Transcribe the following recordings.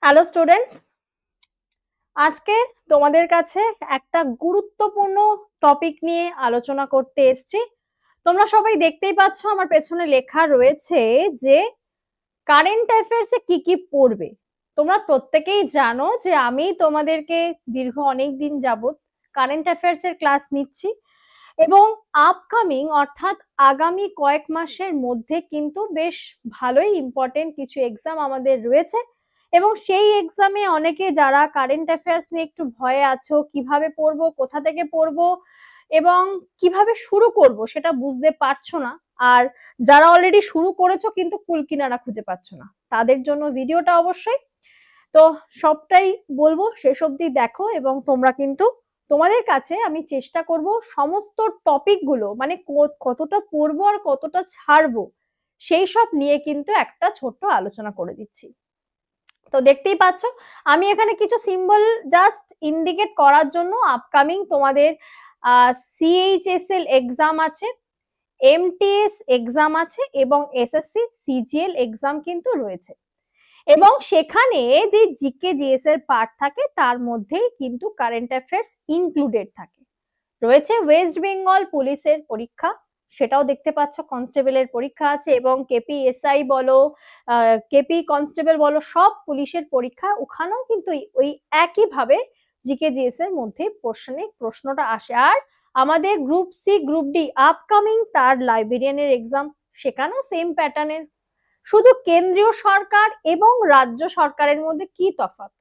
Hello students, আজকে তোমাদের কাছে একটা গুরুত্বপূর্ণ টপিক নিয়ে আলোচনা করতে এসেছি। তোমরা সবাই দেখতেই পাচ্ছ আমার পেছনে লেখা রয়েছে যে কারেন্ট অ্যাফেয়ার্সে কি কি পড়বে। তোমরা প্রত্যেকেই জানো যে আমি তোমাদেরকে দীর্ঘ অনেক দিন যাবত কারেন্ট অ্যাফেয়ার্সের ক্লাস নিচ্ছি এবং আপকামিং অর্থাৎ আগামী কয়েক মাসের মধ্যে কিন্তু বেশ ভালোই ইম্পর্টেন্ট কিছু এক্সাম আমাদের রয়েছে এবং সেই এক্সামে অনেকে যারা কারেন্ট অ্যাফেয়ার্স নিয়ে একটু ভয়ে আছো, কিভাবে পড়বো, কোথা থেকে পড়বো এবং কিভাবে শুরু করব সেটা বুঝতে পারছো না, আর যারা অলরেডি শুরু করেছো কিন্তু কুল কিনারা খুঁজে পাচ্ছ না, তাদের জন্য ভিডিওটা অবশ্যই। তো সবটাই বলবো, শেষ অবধি দেখো এবং তোমরা কিন্তু তোমাদের কাছে আমি চেষ্টা করব সমস্ত টপিকগুলো মানে কতটা পড়বো আর কতটা ছাড়বো সেই সব নিয়ে কিন্তু একটা ছোট্ট আলোচনা করে দিচ্ছি। তো দেখতেই পাচ্ছ আমি এখানে কিছু সিম্বল জাস্ট ইন্ডিকেট করার জন্য আপকামিং তোমাদের সিএইচএসএল এক্সাম আছে, এমটিএস এক্সাম আছে এবং এসএসসি সিজিএল এক্সাম কিন্তু রয়েছে এবং সেখানে যে জিকে জিএস এর পার্ট থাকে তার মধ্যেই কিন্তু কারেন্ট অ্যাফেয়ার্স ইনক্লুডেড থাকে। রয়েছে ওয়েস্ট বেঙ্গল পুলিশের পরীক্ষা, সেটাও দেখতে পাচ্ছ, কনস্টেবলের পরীক্ষা আছে এবং কেপি এসআই বলো, কেপি কনস্টেবল বলো, সব পুলিশের পরীক্ষা, ওখানেও কিন্তু ওই একইভাবে জিকে জিএস এর মধ্যে প্রশ্নটা আসে। আর আমাদের group C group D upcoming তার লাইব্রেরিয়ানের এক্সাম, সেখানেও সেম প্যাটার্নের। শুধু কেন্দ্রীয় সরকার এবং রাজ্য সরকারের মধ্যে কি তফাৎ?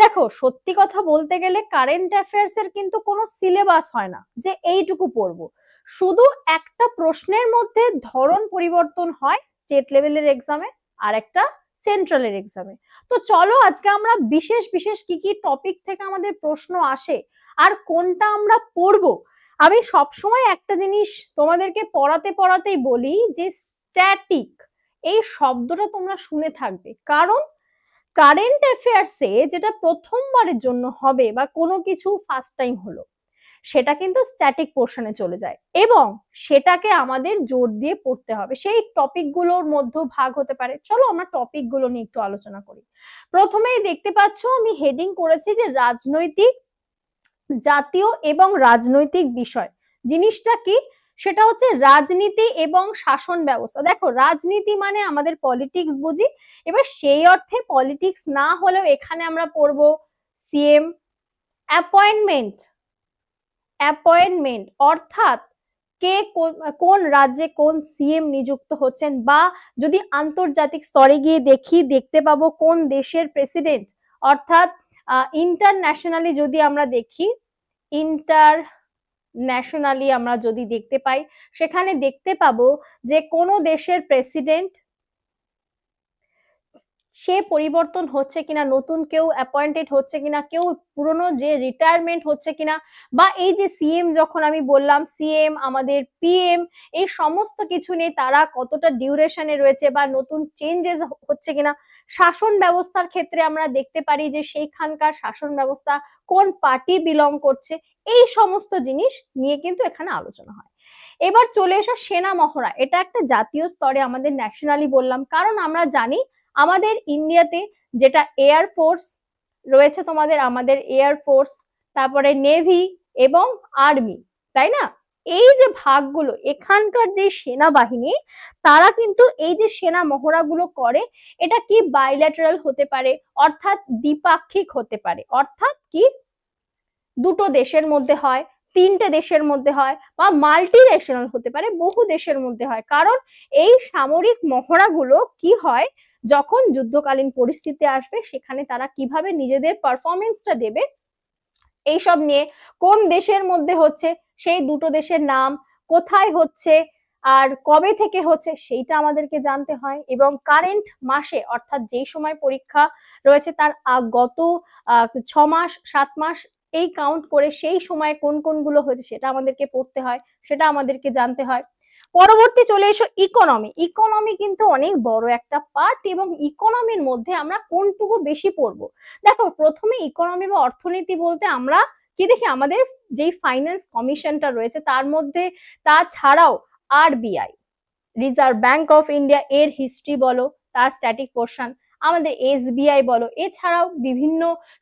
দেখো, সত্যি কথা বলতে গেলে কারেন্ট অ্যাফেয়ার্স এর কিন্তু কোনো সিলেবাস হয় না যে এইটুকু পড়বো, শুধু একটা প্রশ্নের মধ্যে ধরন পরিবর্তন হয় স্টেট লেভেলের এক্সামে আর একটা সেন্ট্রালের এক্সামে। তো চলো আজকে আমরা বিশেষ বিশেষ কি কি টপিক থেকে আমাদের প্রশ্ন আসে আর কোনটা আমরা পড়বো। আমি সবসময় একটা জিনিস তোমাদেরকে পড়াতে পড়াতেই বলি যে স্ট্যাটিক এই শব্দটা তোমরা শুনে থাকবে, কারণ কারেন্ট অ্যাফেয়ার্সে যেটা প্রথমবারের জন্য হবে বা কোনো কিছু ফার্স্ট টাইম হলো সেটা কিন্তু স্ট্যাটিক পোর্শনে চলে যায় এবং সেটাকে আমাদের জোর দিয়ে পড়তে হবে। সেই টপিকগুলোর মধ্যে ভাগ হতে পারে। চলো আমরা টপিকগুলো নিয়ে একটু আলোচনা করি। প্রথমেই দেখতে পাচ্ছ আমি হেডিং করেছি যে রাজনৈতিক, জাতীয় এবং রাজনৈতিক বিষয়। জিনিসটা কি? সেটা হচ্ছে রাজনীতি এবং শাসন ব্যবস্থা। দেখো, রাজনীতি মানে আমাদের পলিটিক্স বুঝি, এবার সেই অর্থে পলিটিক্স না হলেও এখানে আমরা পড়বো সিএম অ্যাপয়েন্টমেন্ট, অ্যাপয়েন্টমেন্ট অর্থাৎ কে কোন রাজ্যে কোন সিএম নিযুক্ত হচ্ছেন, বা যদি আন্তর্জাতিক স্তরে গিয়ে দেখতে পাবো কোন দেশের প্রেসিডেন্ট, অর্থাৎ ইন্টারন্যাশনালি যদি আমরা দেখি, ইন্টারন্যাশনালি আমরা যদি দেখতে পাই সেখানে দেখতে পাবো যে কোনো দেশের প্রেসিডেন্ট সে পরিবর্তন হচ্ছে কিনা, নতুন কেউ অ্যাপয়েন্টেড হচ্ছে কিনা, কেউ পুরনো যে রিটায়ারমেন্ট হচ্ছে কিনা, বা এই যে সিএম যখন আমি বললাম সিএম আমাদের পিএম, এই সমস্ত কিছু নিয়ে তারা কতটা ডিউরেশনে রয়েছে বা নতুন চেঞ্জেস হচ্ছে কিনা। শাসন ব্যবস্থার ক্ষেত্রে আমরা দেখতে পারি যে সেইখানকার শাসন ব্যবস্থা কোন পার্টি বিলং করছে, এই সমস্ত জিনিস নিয়ে কিন্তু এখানে আলোচনা হয়। এবার চলে এসো সেনা মহড়া, এটা একটা জাতীয় স্তরে আমাদের ন্যাশনালি বললাম কারণ আমরা জানি আমাদের ইন্ডিয়াতে যেটা এয়ার ফোর্স রয়েছে, তোমাদের আমাদের এয়ার ফোর্স, তারপরে নেভি এবং আর্মি, তাই না? এই যে ভাগগুলো, এখানকার যে সেনাবাহিনী তারা কিন্তু এই যে সেনা মহড়াগুলো করে, এটা কি বাইল্যাটারাল হতে পারে অর্থাৎ দ্বিপাক্ষিক হতে পারে, অর্থাৎ কি দুটো দেশের মধ্যে হয়, তিনটে দেশের মধ্যে হয়, বা মাল্টি ন্যাশনাল হতে পারে, বহু দেশের মধ্যে হয়। কারণ এই সামরিক মহড়াগুলো কি হয়, যখন যুদ্ধকালীন পরিস্থিতি আসবে সেখানে তারা কিভাবে নিজেদের পারফরমেন্সটা দেবে এইসব নিয়ে, কোন দেশের মধ্যে হচ্ছে সেই দুটো দেশের নাম, কোথায় হচ্ছে আর কবে থেকে হচ্ছে সেইটা আমাদেরকে জানতে হয়, এবং কারেন্ট মাসে অর্থাৎ যেই সময় পরীক্ষা রয়েছে তার গত 6 মাস 7 মাস এই কাউন্ট করে সেই সময় কোন কোনগুলো হয়েছে সেটা আমাদেরকে পড়তে হয়, সেটা আমাদেরকে জানতে হয়। পরবর্তী চলে এসো ইকোনমি। ইকোনমি কিন্তু অনেক বড় একটা পার্ট এবং ইকোনমির মধ্যে আমরা কোনটুকু বেশি পড়বো। দেখো, প্রথমে ইকোনমি বা অর্থনীতি বলতে আমরা কি দেখি, আমাদের যেই ফাইন্যান্স কমিশনটা রয়েছে তার মধ্যে, তাছাড়াও RBI reserve bank of India এর হিস্ট্রি বলো, তার স্ট্যাটিক পোর্শন, আমাদের SBI বলো, এছাড়াও বিভিন্ন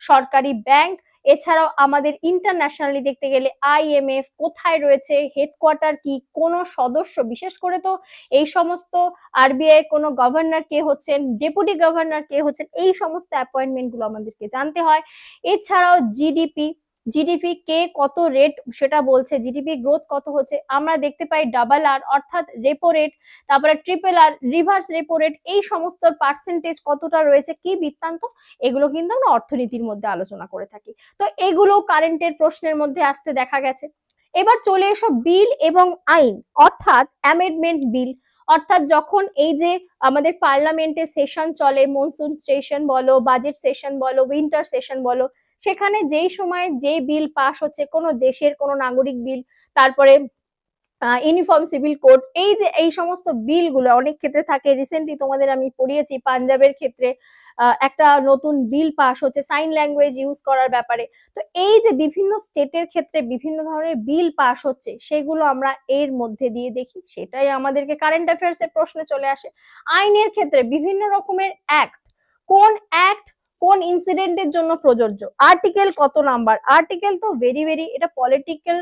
সরকারি ব্যাংক, এছাড়াও আমাদের ইন্টারন্যাশনালি দেখতে গেলে IMF কোথায় রয়েছে, হেডকোয়ার্টার কি, কোন সদস্য, বিশেষ করে তো এই সমস্ত RBI কোনো গভর্নর কে হচ্ছেন, ডেপুটি গভর্নর কে হচ্ছেন, এই সমস্ত অ্যাপয়েন্টমেন্ট গুলো আমাদেরকে জানতে হয়। এছাড়াও জিডিপি কে কত রেট সেটা বলছে, জিডিপি গ্রোথ কত হচ্ছে, আমরা দেখতে পাই RRR অর্থাৎ রেপো রেট, তারপরে RRR, রিভার্স রেপো রেট, এই সমস্ত পার্সেন্টেজ কতটা রয়েছে, কি বৃত্তান্ত, এগুলো কিন্তু আমরা অর্থনীতির মধ্যে আলোচনা করে থাকি। তো এগুলো কারেন্টের প্রশ্নের মধ্যে আসতে দেখা গেছে। এবার চলে এসো বিল এবং আইন, অর্থাৎ অ্যামেন্ডমেন্ট বিল, অর্থাৎ যখন এই যে আমাদের পার্লামেন্টে সেশন চলে, মনসুন সেশন বলো, বাজেট সেশন বলো, উইন্টার সেশন বলো, সেখানে যেই সময় যে বিল পাস হচ্ছে, কোনো দেশের কোনো নাগরিক বিল, তারপরে ইউনিফর্ম সিভিল কোড, এই যে এই সমস্ত বিলগুলো অনেক ক্ষেত্রে থাকে। রিসেন্টলি তোমাদের আমি পড়িয়েছি পাঞ্জাবের ক্ষেত্রে একটা নতুন বিল পাস হচ্ছে সাইন ল্যাঙ্গুয়েজ ইউজ করার ব্যাপারে। তো এই যে বিভিন্ন স্টেটের ক্ষেত্রে বিভিন্ন ধরনের বিল পাস হচ্ছে, সেগুলো আমরা এর মধ্যে দিয়ে দেখি, সেটাই আমাদেরকে কারেন্ট অ্যাফেয়ার্স এর প্রশ্নে চলে আসে। আইনের ক্ষেত্রে বিভিন্ন রকমের অ্যাক্ট, কোন অ্যাক্ট কোন ইনসিডেন্টের জন্য প্রযোজ্য, আর্টিকেল কত নাম্বার, আর্টিকেল তো ভেরি এটা পলিটিক্যাল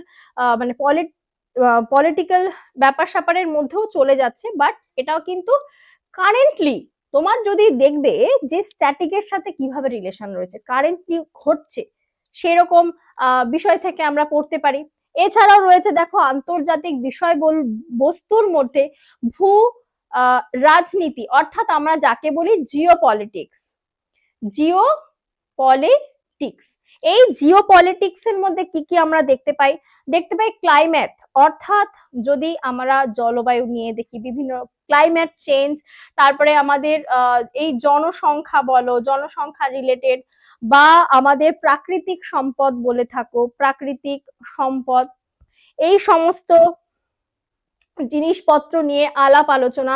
মানে পলিটিক্যাল ব্যাপার স্যাপারের মধ্যেও চলে যাচ্ছে, বাট এটাও কিন্তু কারেন্টলি তোমার যদি দেখবে যে স্ট্যাটিকের সাথে কিভাবে রিলেশন রয়েছে, কারেন্টলি ঘটছে সেরকম বিষয় থেকে আমরা পড়তে পারি। এছাড়াও রয়েছে দেখো আন্তর্জাতিক বিষয় বস্তুর মধ্যে ভূ রাজনীতি, অর্থাৎ আমরা যাকে বলি জিও পলিটিক্স। এই জিও পলিটিক্স এর মধ্যে কি কি আমরা দেখতে পাই ক্লাইমেট, অর্থাৎ যদি আমরা জলবায়ু নিয়ে দেখি, বিভিন্ন ক্লাইমেট চেঞ্জ, তারপরে আমাদের এই জনসংখ্যা বলো, জনসংখ্যা রিলেটেড, বা আমাদের প্রাকৃতিক সম্পদ বলে থাকো, প্রাকৃতিক সম্পদ, এই সমস্ত জিনিসপত্র নিয়ে আলাপ আলোচনা।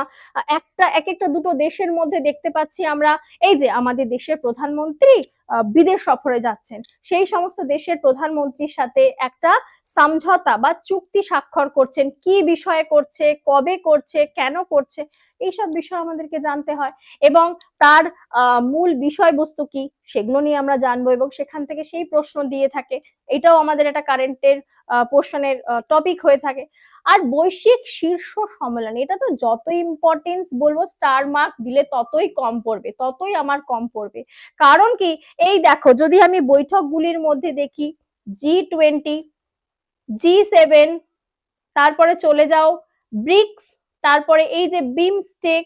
এক একটা দুটো দেশের মধ্যে দেখতে পাচ্ছি আমরা, এই যে আমাদের দেশের প্রধানমন্ত্রী বিদেশ সফরে যাচ্ছেন, সেই সমস্ত দেশের প্রধানমন্ত্রীর সাথে একটা সমঝোতা বা চুক্তি স্বাক্ষর করছেন, কি বিষয়ে করছে, কবে করছে, কেন করছে, এইসব বিষয় আমাদেরকে জানতে হয়, এবং তার মূল বিষয়বস্তু কি সেগুলো নিয়ে আমরা জানবো, এবং সেখান থেকে সেই প্রশ্ন দিয়ে থাকে। এটাও আমাদের একটা কারেন্টের পোর্শনের টপিক হয়ে থাকে। আর বৈশ্বিক শীর্ষ সম্মেলন, এটা তো যত ইম্পর্টেন্স বলবো, স্টার মার্ক দিলে ততই কম পড়বে, ততই আমার কম পড়বে। কারণ কি, এই দেখো যদি আমি বৈঠকগুলির মধ্যে দেখি G20, G7, তারপরে চলে যাও ব্রিক্স, তারপরে এই যে বিমস্টেক,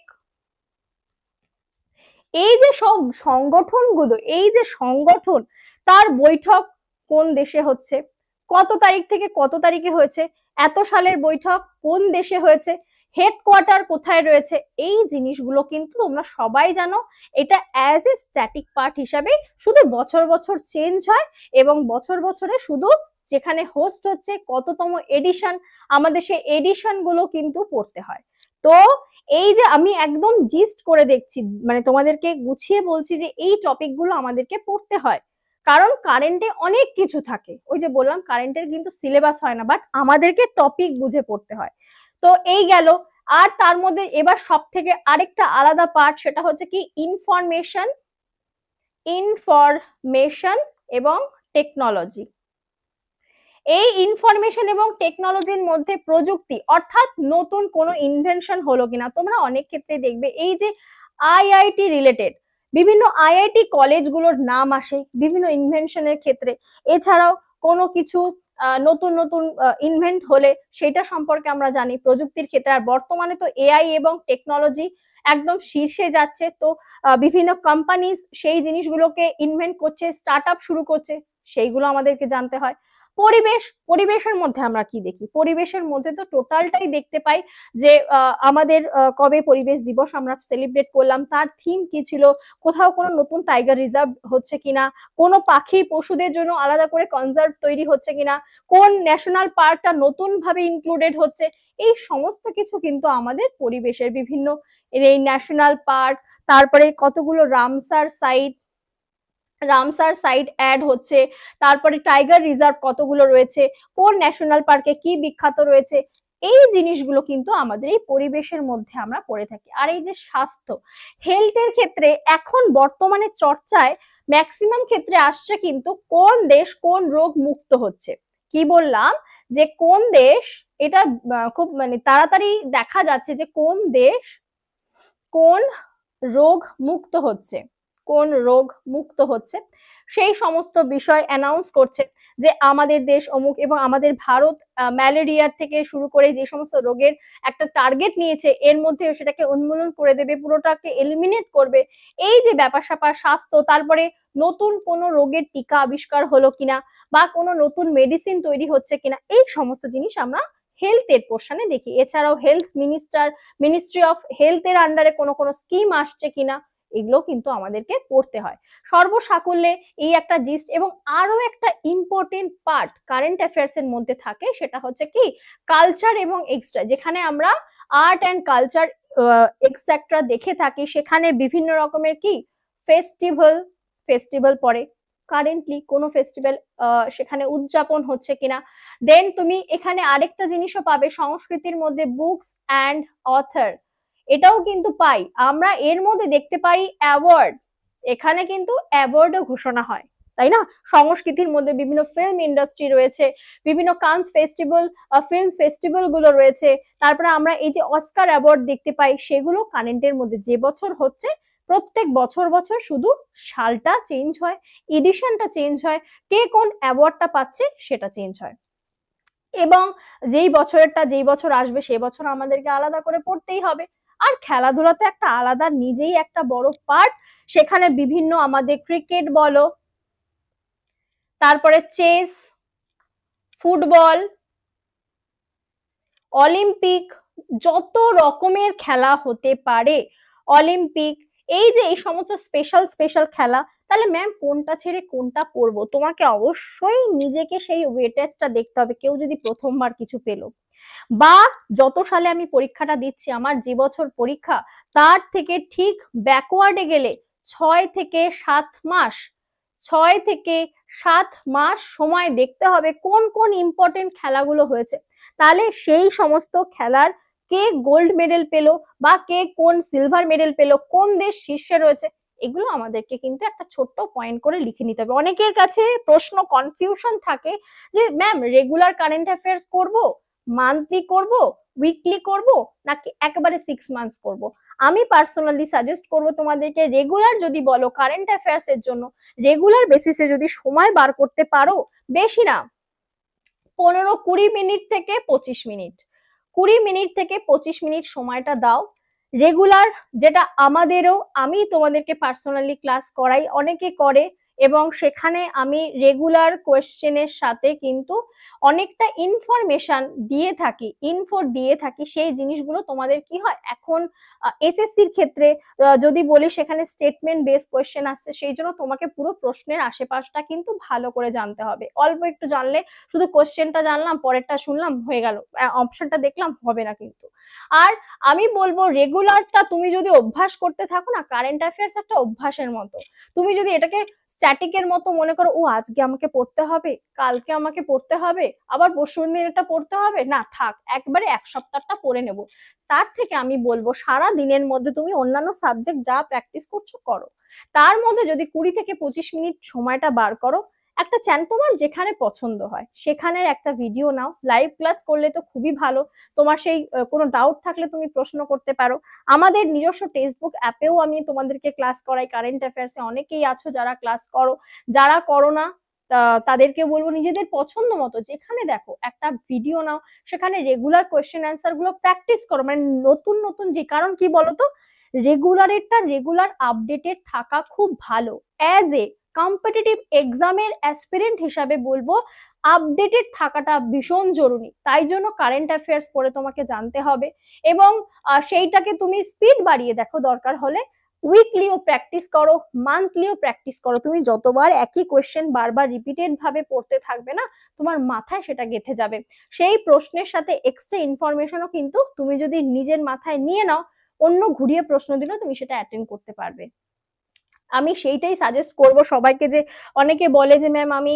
এই যে সব সংগঠনগুলো, এই যে সংগঠন, তার বৈঠক কোন দেশে হচ্ছে, কত তারিখ থেকে কত তারিখে হয়েছে, এত সালের বৈঠক কোন দেশে হয়েছে, হেডকোয়ার্টার কোথায় রয়েছে, এই জিনিসগুলো কিন্তু তোমরা সবাই জানো। এটা অ্যাজ এ স্ট্যাটিক পার্ট হিসাবে শুধু বছর বছর চেঞ্জ হয়, এবং বছর বছরে শুধু যেখানে হোস্ট হচ্ছে কততম এডিশন, আমাদের সেই এডিশন গুলো কিন্তু পড়তে হয়। তো এই যে আমি একদম জিস্ট করে দেখছি, মানে তোমাদেরকে গুছিয়ে বলছি যে এই টপিকগুলো আমাদেরকে পড়তে হয়, কারণ কারেন্টে অনেক কিছু থাকে, ওই যে বললাম কারেন্টের কিন্তু সিলেবাস হয় না, বাট আমাদেরকে টপিক বুঝে পড়তে হয়। তো এই গেল। আর তার মধ্যে এবার সব থেকে আরেকটা আলাদা পার্ট, সেটা হচ্ছে কি ইনফরমেশন এবং টেকনোলজি। এই ইনফরমেশন এবং টেকনোলজির মধ্যে প্রযুক্তি, অর্থাৎ নতুন কোনো ইনভেনশন হলো কিনা, তোমরা অনেক ক্ষেত্রে দেখবে এই যে আইআইটি রিলেটেড বিভিন্ন আইআইটি কলেজগুলোর নাম আসে বিভিন্ন ইনভেনশনের ক্ষেত্রে। এছাড়াও কোনো কিছু নতুন নতুন ইনভেন্ট হলে সেটা সম্পর্কে আমরা জানি প্রযুক্তির ক্ষেত্রে। আর বর্তমানে তো এআই এবং টেকনোলজি একদম শীর্ষে যাচ্ছে, তো বিভিন্ন কোম্পানিজ সেই জিনিসগুলোকে ইনভেন্ট করছে, স্টার্ট আপ শুরু করছে, সেইগুলো আমাদেরকে জানতে হয়। পরিবেশের মধ্যে আমরা কি দেখি, পরিবেশের মধ্যে তো টোটালটাই দেখতে পাই যে আমাদের কবে পরিবেশ দিবস আমরা সেলিব্রেট করলাম, তার থিম কি ছিল, কোথাও কোনো নতুন টাইগার রিজার্ভ হচ্ছে কিনা, কোনো পাখি পশুদের জন্য আলাদা করে কনজার্ভ তৈরি হচ্ছে কিনা, কোন ন্যাশনাল পার্কটা নতুন ভাবে ইনক্লুডেড হচ্ছে, এই সমস্ত কিছু কিন্তু আমাদের পরিবেশের বিভিন্ন এই ন্যাশনাল পার্ক, তারপরে কতগুলো রামসার সাইট অ্যাড হচ্ছে, তারপরে টাইগার রিজার্ভ কতগুলো রয়েছে, কোন ন্যাশনাল পার্কে কি বিখ্যাত রয়েছে, এই জিনিসগুলো কিন্তু আমাদের এই পরিবেশের মধ্যে আমরা পড়ে থাকি। আর এই যে স্বাস্থ্য হেলথের ক্ষেত্রে এখন বর্তমানে চর্চায় ম্যাক্সিমাম ক্ষেত্রে আসছে কিন্তু কোন দেশ কোন রোগ মুক্ত হচ্ছে। কি বললাম যে কোন দেশ, এটা খুব মানে তাড়াতাড়ি দেখা যাচ্ছে যে কোন দেশ কোন রোগ মুক্ত হচ্ছে, কোন রোগ মুক্ত হচ্ছে সেই সমস্ত বিষয় অ্যানাউন্স করছে যে আমাদের দেশ অমুক, এবং আমাদের ভারত ম্যালেরিয়ার থেকে শুরু করে যে সমস্ত রোগের একটা টার্গেট নিয়েছে এর মধ্যে সেটাকে উন্মূলন করে দেবে, পুরোটাকে এলিমিনেট করবে। এই যে ব্যাপার স্যাপার স্বাস্থ্য, তারপরে নতুন কোনো রোগের টিকা আবিষ্কার হলো কিনা বা কোনো নতুন মেডিসিন তৈরি হচ্ছে কিনা, এই সমস্ত জিনিস আমরা হেলথের পোর্শনে দেখি। এছাড়াও হেলথ মিনিস্ট্রি অফ হেলথের আন্ডারে কোনো কোনো স্কিম আসছে কিনা, এগুলো কিন্তু আমাদেরকে পড়তে হয়। সর্বসাকুল্যে এই একটা জিস্ট। এবং আরো একটা ইম্পর্টেন্ট পার্ট কারেন্ট অ্যাফেয়ার্স এর মধ্যে থাকে, সেটা হচ্ছে কি কালচার এবং এক্সট্রা, যেখানে আমরা আর্ট অ্যান্ড কালচার এক্সেট্রা দেখে থাকি। সেখানে বিভিন্ন রকমের কি ফেস্টিভ্যাল পড়ে, কারেন্টলি কোনো ফেস্টিভ্যাল সেখানে উদযাপন হচ্ছে কিনা। দেন তুমি এখানে আরেকটা জিনিসও পাবে সংস্কৃতির মধ্যে বুকস অ্যান্ড অথর, এটাও কিন্তু পাই আমরা। এর মধ্যে দেখতে পাই অ্যাওয়ার্ড, এখানে কিন্তু অ্যাওয়ার্ডও ঘোষণা হয়, তাই না? সংস্কৃতির মধ্যে বিভিন্ন ফিল্ম ইন্ডাস্ট্রি রয়েছে, বিভিন্ন কানস ফেস্টিভ্যাল, ফিল্ম ফেস্টিভ্যাল গুলো রয়েছে। তারপরে আমরা এই যে অস্কার অ্যাওয়ার্ড দেখতে পাই, সেগুলো কারেন্টের মধ্যে যে বছর হচ্ছে প্রত্যেক বছর বছর শুধু সালটা চেঞ্জ হয়, এডিশনটা চেঞ্জ হয়, কে কোন অ্যাওয়ার্ডটা পাচ্ছে সেটা চেঞ্জ হয়। এবং যেই বছর আসবে সেই বছর আমাদেরকে আলাদা করে পড়তেই হবে। আর খেলাধুলা তো একটা আলাদা নিজেই একটা বড় পার্ট, সেখানে বিভিন্ন আমাদের ক্রিকেট বলো, তারপরে চেস, ফুটবল, অলিম্পিক, যত রকমের খেলা হতে পারে, অলিম্পিক, এই যে এই সমস্ত স্পেশাল খেলা, তাহলে ম্যাম কোনটা ছেড়ে কোনটা পড়বো? তোমাকে অবশ্যই নিজেকে সেই ওয়েটেজটা দেখতে হবে। কেউ যদি প্রথমবার কিছু পেলো, বা যত সালে আমি পরীক্ষাটা দিচ্ছি, আমার যে বছর পরীক্ষা তার থেকে ঠিক ব্যাকওয়ার্ডে গেলে 6 থেকে 7 মাস, 6 থেকে 7 মাস সময় দেখতে হবে কোন কোন ইম্পর্টেন্ট খেলাগুলো হয়েছে। তাহলে সেই সমস্ত খেলার কে গোল্ড মেডেল পেলো বা কে কোন সিলভার মেডেল পেলো, কোন দেশ শীর্ষে রয়েছে, এগুলো আমাদেরকে কিন্তু একটা ছোট্ট পয়েন্ট করে লিখে নিতে হবে। অনেকের কাছে প্রশ্ন কনফিউশন থাকে যে ম্যাম রেগুলার কারেন্ট অ্যাফেয়ার্স করব, মান্থলি করব, উইকলি করব, নাকি একেবারে 6 মান্থস করব। আমি পার্সোনালি সাজেস্ট করব তোমাদেরকে রেগুলার যদি বলো কারেন্ট অ্যাফেয়ার্স এর জন্য, রেগুলার বেসিসে যদি সময় বার করতে পারো, বেশি না 15-20 মিনিট থেকে 25 মিনিট, 20 মিনিট থেকে 25 মিনিট সময়টা দাও রেগুলার। যেটা আমাদেরও, আমি তোমাদেরকে পার্সোনালি ক্লাস করাই, অনেকে করে, এবং সেখানে আমি রেগুলার কোয়েশ্চেনের সাথে কিন্তু অনেকটা ইনফরমেশন দিয়ে থাকি। সেই জিনিসগুলো তোমাদের কি হয় এখন এসএসসির ক্ষেত্রে যদি বলি, সেখানে স্টেটমেন্ট বেস কোয়েশ্চেন আসছে, সেই জন্য তোমাকে পুরো প্রশ্নের আশেপাশটা কিন্তু ভালো করে জানতে হবে। অল্প একটু জানলে, শুধু কোয়েশ্চেনটা জানলাম পরেরটা শুনলাম হয়ে গেল, অপশনটা দেখলাম হবে না কিন্তু। আর আমি বলবো রেগুলারটা তুমি যদি অভ্যাস করতে থাকো না, কারেন্ট অ্যাফেয়ার্স একটা অভ্যাসের মতো, তুমি যদি এটাকে স্ট্যাটিকের মতো মনে করো, ও আজকে আমাকে পড়তে হবে, কালকে আমাকে পড়তে হবে, আবার পরশুদিন এটা পড়তে হবে, না থাক একবারে এক সপ্তাহটা পড়ে নেব, তার থেকে আমি বলবো সারা দিনের মধ্যে তুমি অন্যান্য সাবজেক্ট যা প্র্যাকটিস করছো করো, তার মধ্যে যদি 20 থেকে 25 মিনিট সময়টা বার করো, একটা তোমার যেখানে পছন্দ হয় সেখানের একটা ভিডিও নাও, লাইভ ক্লাস করলে তো খুবই ভালো। তোমার সেই কোনো ডাউট থাকলে তুমি প্রশ্ন করতে পারো। আমাদের নিজস্ব টেক্সটবুক অ্যাপেও আমি তোমাদেরকে ক্লাস করাই কারেন্ট অ্যাফেয়ার্সে, অনেকেই আছো যারা ক্লাস করো, যারা করো না তাদেরকে বলবো নিজেদের পছন্দ মতো যেখানে দেখো একটা ভিডিও নাও, সেখানে রেগুলার কোয়েশ্চেন অ্যান্সার গুলো প্র্যাকটিস করো, মানে নতুন নতুন যে, কারণ কি বলতো রেগুলার আপডেটেড থাকা খুব ভালো। অ্যাজ এ কম্পিটিটিভ এক্সামের অ্যাসপিরেন্ট হিসাবে বলবো আপডেটেড থাকাটা ভীষণ জরুরি। তাই জন্য কারেন্ট অ্যাফেয়ার্স পড়ে তোমাকে জানতে হবে, এবং সেইটাকে তুমি স্পিড বাড়িয়ে দেখো, দরকার হলে উইকলিও প্র্যাকটিস করো, মান্থলিও প্র্যাকটিস করো। তুমি যতবার একই কোয়েশ্চেন বারবার রিপিটেড ভাবে পড়তে থাকবে না, তোমার মাথায় সেটা গেঁথে যাবে। সেই প্রশ্নের সাথে এক্সট্রা ইনফরমেশনও কিন্তু তুমি যদি নিজের মাথায় নিয়ে নাও, অন্য ঘুরিয়ে প্রশ্ন দিলেও তুমি সেটা অ্যাটেন্ড করতে পারবে। আমি সেইটাই সাজেস্ট করব সবাইকে, যে অনেকে বলে যে ম্যাম আমি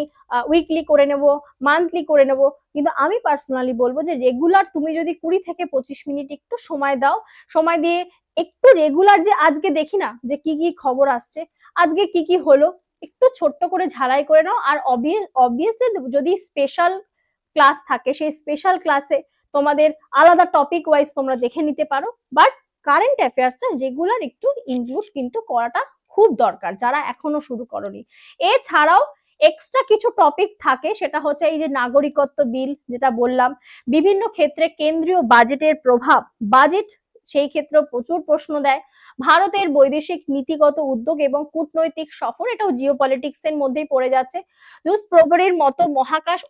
উইকলি করে নেব, মান্থলি করে নেব, কিন্তু আমি পার্সোনালি বলবো যে রেগুলার তুমি যদি 20 থেকে 25 মিনিট একটু সময় দাও, সময় দিয়ে একটু রেগুলার, যে আজকে দেখি না যে কি কি খবর আসছে, আজকে কি কি হলো, একটু ছোট্ট করে ঝালাই করে নাও। আর অবভিয়াসলি যদি স্পেশাল ক্লাস থাকে, সেই স্পেশাল ক্লাসে তোমাদের আলাদা টপিক ওয়াইজ তোমরা দেখে নিতে পারো, বাট কারেন্ট অ্যাফেয়ার্সটা রেগুলার একটু ইনক্লুড কিন্তু করাটা খুব দরকার যারা এখনো শুরু করনি। এছাড়াও এক্সট্রা কিছু টপিক থাকে, সেটা হচ্ছে এই যে নাগরিকত্ব বিল যেটা বললাম, বিভিন্ন ক্ষেত্রে কেন্দ্রীয় বাজেটের প্রভাব, বাজেট সেই ক্ষেত্রে প্রচুর প্রশ্ন দেয়, ভারতের বৈদেশিক নীতিগত উদ্যোগ এবং কূটনৈতিক সফর, এটাও জিওপলিটিক্স এর মধ্যেই পড়ে যাচ্ছে, জুস প্রবরের মতো মহাকাশ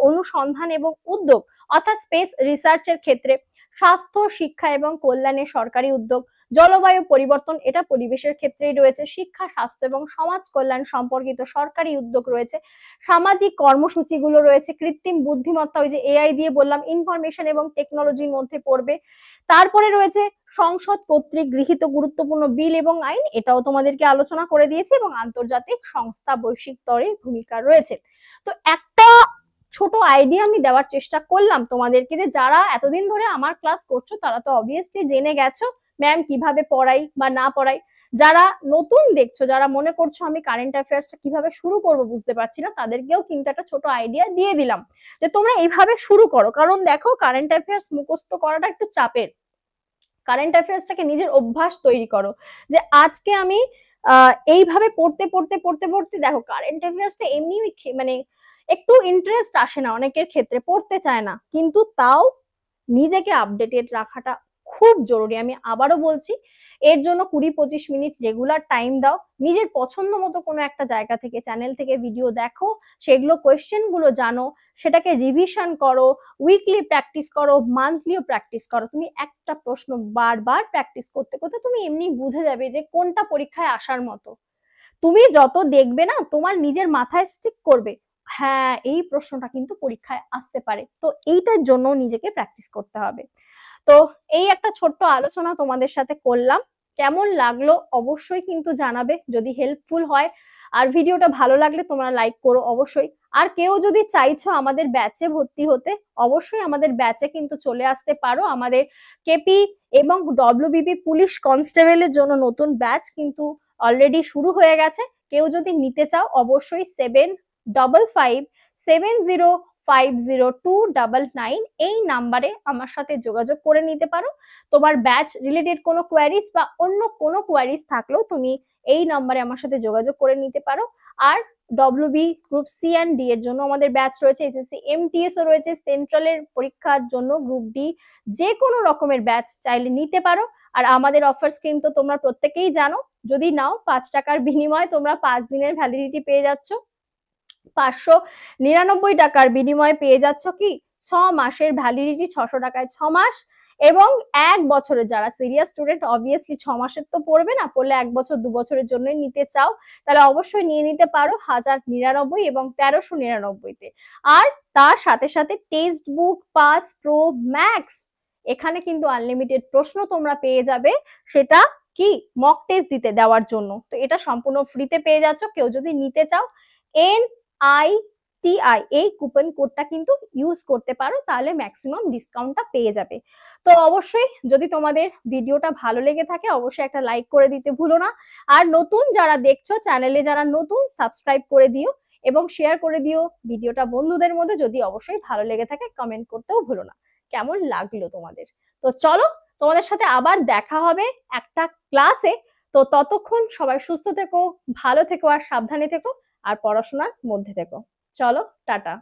অনুসন্ধান এবং উদ্যোগ অর্থাৎ স্পেস রিসার্চের ক্ষেত্রে, স্বাস্থ্য, শিক্ষা এবং কল্যাণের সরকারি উদ্যোগ, জলবায়ু পরিবর্তন এটা পরিবেশের ক্ষেত্রেই রয়েছে, শিক্ষা, স্বাস্থ্য এবং সমাজ কল্যাণ সম্পর্কিত সরকারি উদ্যোগ রয়েছে, সামাজিক কর্মসূচিগুলো রয়েছে, কৃত্রিম বুদ্ধিমত্তা ওই যে এআই দিয়ে বললাম, ইনফরমেশন এবং টেকনোলজির মধ্যে পড়বে। তারপরে রয়েছে সংসদ কর্তৃক গৃহীত গুরুত্বপূর্ণ বিল এবং আইন, এটাও তোমাদেরকে আলোচনা করে দিয়েছি, এবং আন্তর্জাতিক সংস্থা বৈশ্বিক স্তরে ভূমিকা রয়েছে। তো একটা ছোট আইডিয়া আমি দেওয়ার চেষ্টা করলাম তোমাদেরকে, যে যারা এতদিন ধরে আমার ক্লাস করছো তারা তো অবভিয়াসলি জেনে গেছো ম্যাম কিভাবে পড়াই বা না পড়াই, যারা নতুন দেখছো, যারা মনে করছো আমি কারেন্ট অ্যাফেয়ার্সটা কিভাবে শুরু করব বুঝতে পারছি না, তাদেরকেও কিন্তু একটা ছোট আইডিয়া দিয়ে দিলাম যে তোমরা এইভাবে শুরু করো। কারণ দেখো কারেন্ট অ্যাফেয়ার্স মুখস্থ করাটা একটু চাপের, কারেন্ট অ্যাফেয়ার্সটাকে নিজের অভ্যাস তৈরি করো, যে আজকে আমি এইভাবে পড়তে পড়তে পড়তে পড়তে, দেখো কারেন্ট অ্যাফেয়ার্সটা এমনি মানে একটু ইন্টারেস্ট আসে না অনেকের ক্ষেত্রে, পড়তে চায় না, কিন্তু তাও নিজেকে আপডেটেড রাখাটা খুব জরুরি। আমি আবারও বলছি, এর জন্য 20-25 মিনিট রেগুলার টাইম দাও, নিজের পছন্দ মতো কোনো একটা জায়গা থেকে, চ্যানেল থেকে ভিডিও দেখো, সেগুলো কোয়েশ্চেন গুলো জানো, সেটাকে রিভিশন করো, উইকলি প্র্যাকটিস করো, মান্থলিও প্র্যাকটিস করো। তুমি একটা প্রশ্ন বারবার প্র্যাকটিস করতে করতে তুমি এমনি বুঝে যাবে যে কোনটা পরীক্ষায় আসার মতো। তুমি যত দেখবে না, তোমার নিজের মাথায় স্টিক করবে, হ্যাঁ এই প্রশ্নটা কিন্তু পরীক্ষায় আসতে পারে, তো এইটার জন্য নিজেকে প্র্যাকটিস করতে হবে। তো এই একটা ছোট্ট আলোচনা তোমাদের সাথে করলাম, কেমন লাগলো অবশ্যই কিন্তু জানাবে যদি হেল্পফুল হয়, আর ভিডিওটা ভালো লাগলে তোমরা লাইক করো অবশ্যই। আর কেউ যদি চাইছো আমাদের ব্যাচে ভর্তি হতে, অবশ্যই আমাদের ব্যাচে কিন্তু চলে আসতে পারো। আমাদের কেপি এবং ডব্লিউবিপি পুলিশ কনস্টেবলের জন্য নতুন ব্যাচ কিন্তু অলরেডি শুরু হয়ে গেছে। কেউ যদি নিতে চাও অবশ্যই 7557050299 এই নাম্বারে আমার সাথে যোগাযোগ করে নিতে পারো। তোমার ব্যাচ রিলেটেড কোনো কোয়ারিজ বা অন্য কোনো কোয়ারিজ থাকলেও তুমি এই নাম্বারে আমার সাথে যোগাযোগ করে নিতে পারো। আর WB group C and D এর জন্য আমাদের ব্যাচ রয়েছে, এসএসসি এমটিএস ও রয়েছে, সেন্ট্রালের পরীক্ষার জন্য গ্রুপ ডি, যে কোনো রকমের ব্যাচ চাইলে নিতে পারো। আর আমাদের অফার স্কিম তো তোমরা প্রত্যেকেই জানো, যদি নাও 5 টাকার বিনিময়ে তোমরা 5 দিনের ভ্যালিডিটি পেয়ে যাচ্ছ, 599 টাকার বিনিময়ে পেয়ে যাচ্ছ কি 6 মাসের ভ্যালিডিটি, 600 টাকায় 6 মাস, এবং 1 বছরের, যারা সিরিয়াস স্টুডেন্ট অবভিয়াসলি 6 মাসের তো পড়বে না, পড়লে 1 বছর 2 বছরের জন্যই নিতে চাও তাহলে অবশ্যই নিয়ে নিতে পারো 1099 এবং 1399 তে। আর তার সাথে সাথে text book pass pro max, এখানে কিন্তু আনলিমিটেড প্রশ্ন তোমরা পেয়ে যাবে, সেটা কি মক টেস্ট দিতে দেওয়ার জন্য। তো এটা সম্পূর্ণ ফ্রিতে পেয়ে যাচ্ছ। কেউ যদি নিতে চাও NITI এই কুপন কোডটা কিন্তু ইউজ করতে পারো, তাহলে ম্যাক্সিমাম ডিসকাউন্টটা পেয়ে যাবে। তো অবশ্যই যদি তোমাদের ভিডিওটা ভালো লেগে থাকে অবশ্যই একটা লাইক করে দিতে ভুলো না। আর নতুন যারা দেখছো, চ্যানেলে যারা নতুন, সাবস্ক্রাইব করে দিও এবং শেয়ার করে দিও ভিডিওটা বন্ধুদের মধ্যে। যদি অবশ্যই ভালো লেগে থাকে কমেন্ট করতেও ভুলো না কেমন লাগলো তোমাদের। তো চলো, তোমাদের সাথে আবার দেখা হবে একটা ক্লাসে। তো ততক্ষণ সবাই সুস্থ থেকো, ভালো থেকো আর সাবধানে থেকো, আর পড়াশোনার মধ্যে থেকো। চলো, টাটা।